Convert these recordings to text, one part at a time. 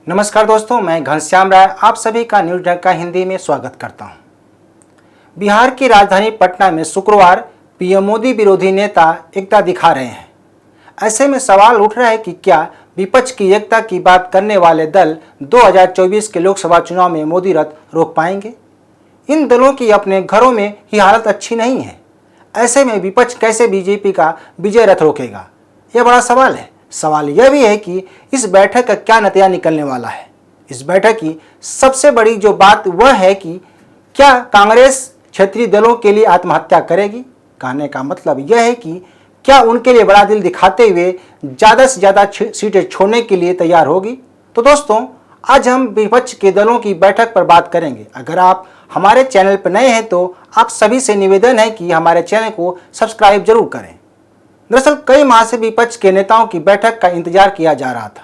नमस्कार दोस्तों, मैं घनश्याम राय आप सभी का न्यूज डंका हिंदी में स्वागत करता हूं। बिहार की राजधानी पटना में शुक्रवार पीएम मोदी विरोधी नेता एकता दिखा रहे हैं। ऐसे में सवाल उठ रहा है कि क्या विपक्ष की एकता की बात करने वाले दल 2024 के लोकसभा चुनाव में मोदी रथ रोक पाएंगे? इन दलों की अपने घरों में ही हालत अच्छी नहीं है। ऐसे में विपक्ष कैसे बीजेपी का विजय रथ रोकेगा, यह बड़ा सवाल है। सवाल यह भी है कि इस बैठक का क्या नतीजा निकलने वाला है। इस बैठक की सबसे बड़ी जो बात वह है कि क्या कांग्रेस क्षेत्रीय दलों के लिए आत्महत्या करेगी। कहने का मतलब यह है कि क्या उनके लिए बड़ा दिल दिखाते हुए ज़्यादा से ज़्यादा सीटें छोड़ने के लिए तैयार होगी। तो दोस्तों, आज हम विपक्ष के दलों की बैठक पर बात करेंगे। अगर आप हमारे चैनल पर नए हैं तो आप सभी से निवेदन है कि हमारे चैनल को सब्सक्राइब जरूर करें। दरअसल कई माह से विपक्ष के नेताओं की बैठक का इंतजार किया जा रहा था।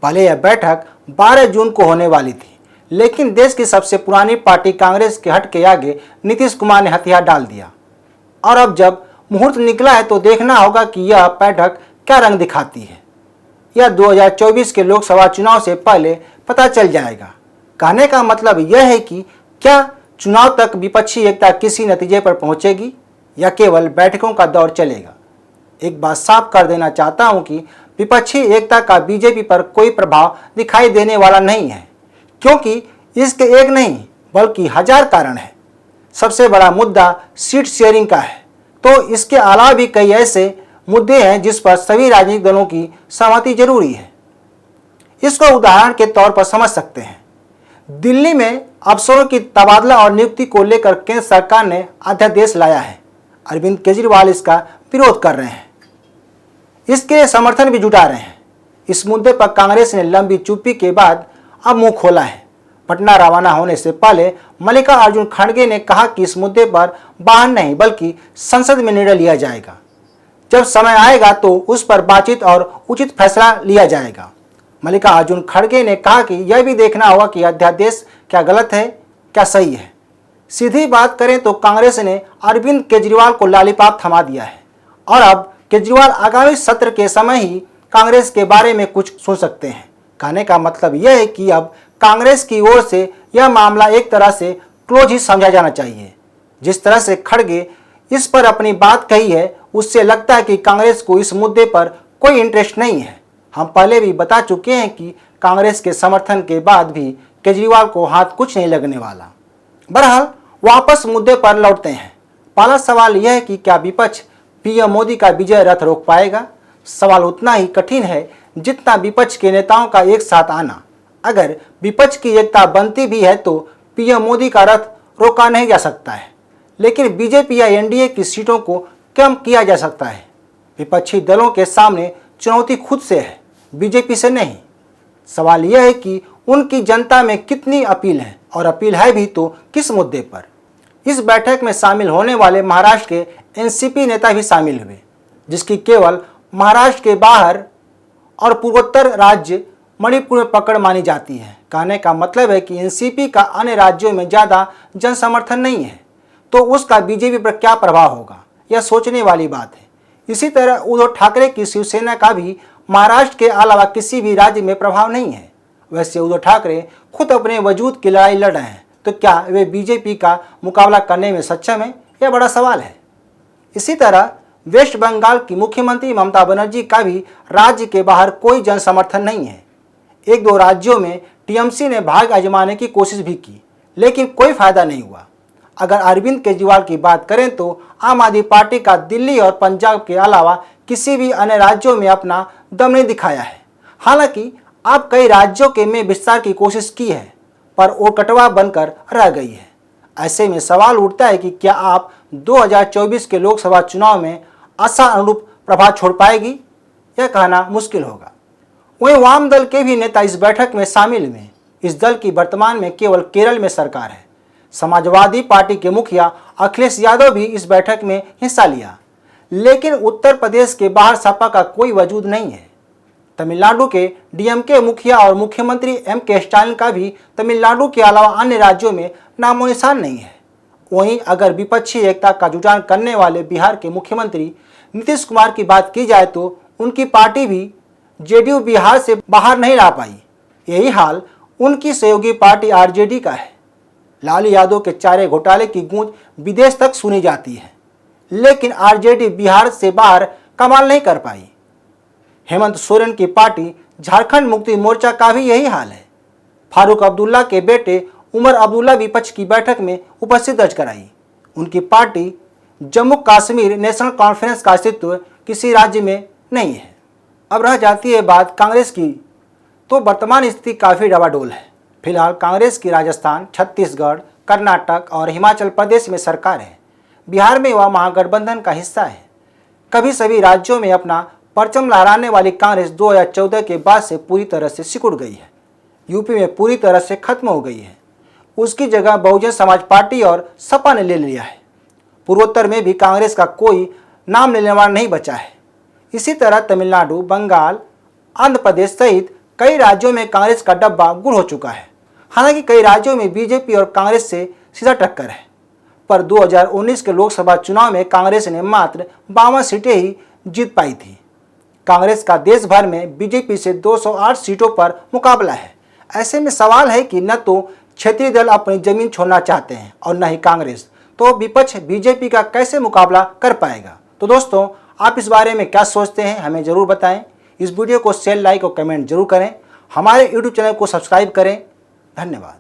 पहले यह बैठक 12 जून को होने वाली थी, लेकिन देश की सबसे पुरानी पार्टी कांग्रेस के हट के आगे नीतीश कुमार ने हथियार डाल दिया। और अब जब मुहूर्त निकला है तो देखना होगा कि यह बैठक क्या रंग दिखाती है। यह 2024 के लोकसभा चुनाव से पहले पता चल जाएगा। कहने का मतलब यह है कि क्या चुनाव तक विपक्षी एकता किसी नतीजे पर पहुंचेगी या केवल बैठकों का दौर चलेगा। एक बात साफ कर देना चाहता हूं कि विपक्षी एकता का बीजेपी पर कोई प्रभाव दिखाई देने वाला नहीं है, क्योंकि इसके एक नहीं बल्कि हजार कारण है। सबसे बड़ा मुद्दा सीट शेयरिंग का है, तो इसके अलावा भी कई ऐसे मुद्दे हैं जिस पर सभी राजनीतिक दलों की सहमति जरूरी है। इसको उदाहरण के तौर पर समझ सकते हैं। दिल्ली में अफसरों की तबादला और नियुक्ति को लेकर केंद्र सरकार ने अध्यादेश लाया है। अरविंद केजरीवाल इसका विरोध कर रहे हैं, इसके लिए समर्थन भी जुटा रहे हैं। इस मुद्दे पर कांग्रेस ने लंबी चुप्पी के बाद अब मुंह खोला है। पटना रवाना होने से पहले मल्लिकार्जुन खड़गे ने कहा कि इस मुद्दे पर बाहर नहीं बल्कि संसद में निर्णय लिया जाएगा। जब समय आएगा तो उस पर बातचीत और उचित फैसला लिया जाएगा। मल्लिकार्जुन खड़गे ने कहा कि यह भी देखना होगा कि अध्यादेश क्या गलत है क्या सही है। सीधी बात करें तो कांग्रेस ने अरविंद केजरीवाल को लॉलीपॉप थमा दिया है और अब केजरीवाल आगामी सत्र के समय ही कांग्रेस के बारे में कुछ सोच सकते हैं। कहने का मतलब यह है कि अब कांग्रेस की ओर से यह मामला एक तरह से क्लोज ही समझा जाना चाहिए। जिस तरह से खड़गे इस पर अपनी बात कही है, उससे लगता है कि कांग्रेस को इस मुद्दे पर कोई इंटरेस्ट नहीं है। हम पहले भी बता चुके हैं कि कांग्रेस के समर्थन के बाद भी केजरीवाल को हाथ कुछ नहीं लगने वाला। बहरहाल वापस मुद्दे पर लौटते हैं। पहला सवाल यह है कि क्या विपक्ष पीएम मोदी का विजय रथ रोक पाएगा। सवाल उतना ही कठिन है जितना विपक्ष के नेताओं का एक साथ आना। अगर विपक्ष की एकता बनती भी है तो पीएम मोदी का रथ रोका नहीं जा सकता है, लेकिन बीजेपी या एनडीए की सीटों को कम किया जा सकता है। विपक्षी दलों के सामने चुनौती खुद से है, बीजेपी से नहीं। सवाल यह है कि उनकी जनता में कितनी अपील है, और अपील है भी तो किस मुद्दे पर। इस बैठक में शामिल होने वाले महाराष्ट्र के एनसीपी नेता भी शामिल हुए, जिसकी केवल महाराष्ट्र के बाहर और पूर्वोत्तर राज्य मणिपुर में पकड़ मानी जाती है। कहने का मतलब है कि एनसीपी का अन्य राज्यों में ज़्यादा जन समर्थन नहीं है, तो उसका बीजेपी पर क्या प्रभाव होगा, यह सोचने वाली बात है। इसी तरह उद्धव ठाकरे की शिवसेना का भी महाराष्ट्र के अलावा किसी भी राज्य में प्रभाव नहीं है। वैसे उद्धव ठाकरे खुद अपने वजूद की लड़ाई लड़ रहे हैं, तो क्या वे बीजेपी का मुकाबला करने में सक्षम हैं, यह बड़ा सवाल है। इसी तरह वेस्ट बंगाल की मुख्यमंत्री ममता बनर्जी का भी राज्य के बाहर कोई जन समर्थन नहीं है। एक दो राज्यों में टीएमसी ने भाग आजमाने की कोशिश भी की, लेकिन कोई फायदा नहीं हुआ। अगर अरविंद केजरीवाल की बात करें तो आम आदमी पार्टी का दिल्ली और पंजाब के अलावा किसी भी अन्य राज्यों में अपना दम नहीं दिखाया है। हालांकि आप कई राज्यों के में विस्तार की कोशिश की है, पर वो कटवा बनकर रह गई है। ऐसे में सवाल उठता है कि क्या आप 2024 के लोकसभा चुनाव में आशा अनुरूप प्रभाव छोड़ पाएगी, यह कहना मुश्किल होगा। वहीं वाम दल के भी नेता इस बैठक में शामिल हुए। इस दल की वर्तमान में केवल केरल में सरकार है। समाजवादी पार्टी के मुखिया अखिलेश यादव भी इस बैठक में हिस्सा लिया, लेकिन उत्तर प्रदेश के बाहर सपा का कोई वजूद नहीं है। तमिलनाडु के डीएमके मुखिया और मुख्यमंत्री एम.के. स्टालिन का भी तमिलनाडु के अलावा अन्य राज्यों में नामो निशान नहीं है। वहीं अगर विपक्षी एकता का जुटान करने वाले बिहार के मुख्यमंत्री नीतीश कुमार की बात की जाए तो उनकी पार्टी भी जेडीयू बिहार से बाहर नहीं ला पाई। यही हाल उनकी सहयोगी पार्टी आरजेडी का है। लालू यादव के चारे घोटाले की गूंज विदेश तक सुनी जाती है, लेकिन आरजेडी बिहार से बाहर कमाल नहीं कर पाई। हेमंत सोरेन की पार्टी झारखंड मुक्ति मोर्चा का भी यही हाल है। फारूक अब्दुल्ला के बेटे उमर अब्दुल्ला विपक्ष की बैठक में उपस्थित दर्ज कराई। उनकी party Jammu Kashmir national conference का अस्तित्व किसी राज्य में नहीं है। अब रह जाती है बात कांग्रेस की, तो वर्तमान स्थिति काफ़ी डबाडोल है। फिलहाल कांग्रेस की राजस्थान, छत्तीसगढ़, कर्नाटक और हिमाचल प्रदेश में सरकार है। बिहार में वह महागठबंधन का हिस्सा है। कभी सभी राज्यों में अपना परचम लहराने वाली कांग्रेस 2014 के बाद से पूरी तरह से सिकुड़ गई है। यूपी में पूरी तरह से खत्म हो गई है। उसकी जगह बहुजन समाज पार्टी और सपा ने ले लिया है। पूर्वोत्तर में भी कांग्रेस का कोई नाम लेने वाला नहीं बचा है। इसी तरह तमिलनाडु, बंगाल, आंध्र प्रदेश सहित कई राज्यों में कांग्रेस का डब्बा गुड़ हो चुका है। हालांकि कई राज्यों में बीजेपी और कांग्रेस से सीधा टक्कर है, पर 2019 के लोकसभा चुनाव में कांग्रेस ने मात्र 52 सीटें ही जीत पाई थी। कांग्रेस का देश भर में बीजेपी से 208 सीटों पर मुकाबला है। ऐसे में सवाल है कि न तो क्षेत्रीय दल अपनी जमीन छोड़ना चाहते हैं और न ही कांग्रेस, तो विपक्ष बीजेपी का कैसे मुकाबला कर पाएगा। तो दोस्तों, आप इस बारे में क्या सोचते हैं, हमें ज़रूर बताएं। इस वीडियो को शेयर, लाइक और कमेंट जरूर करें। हमारे यूट्यूब चैनल को सब्सक्राइब करें। धन्यवाद।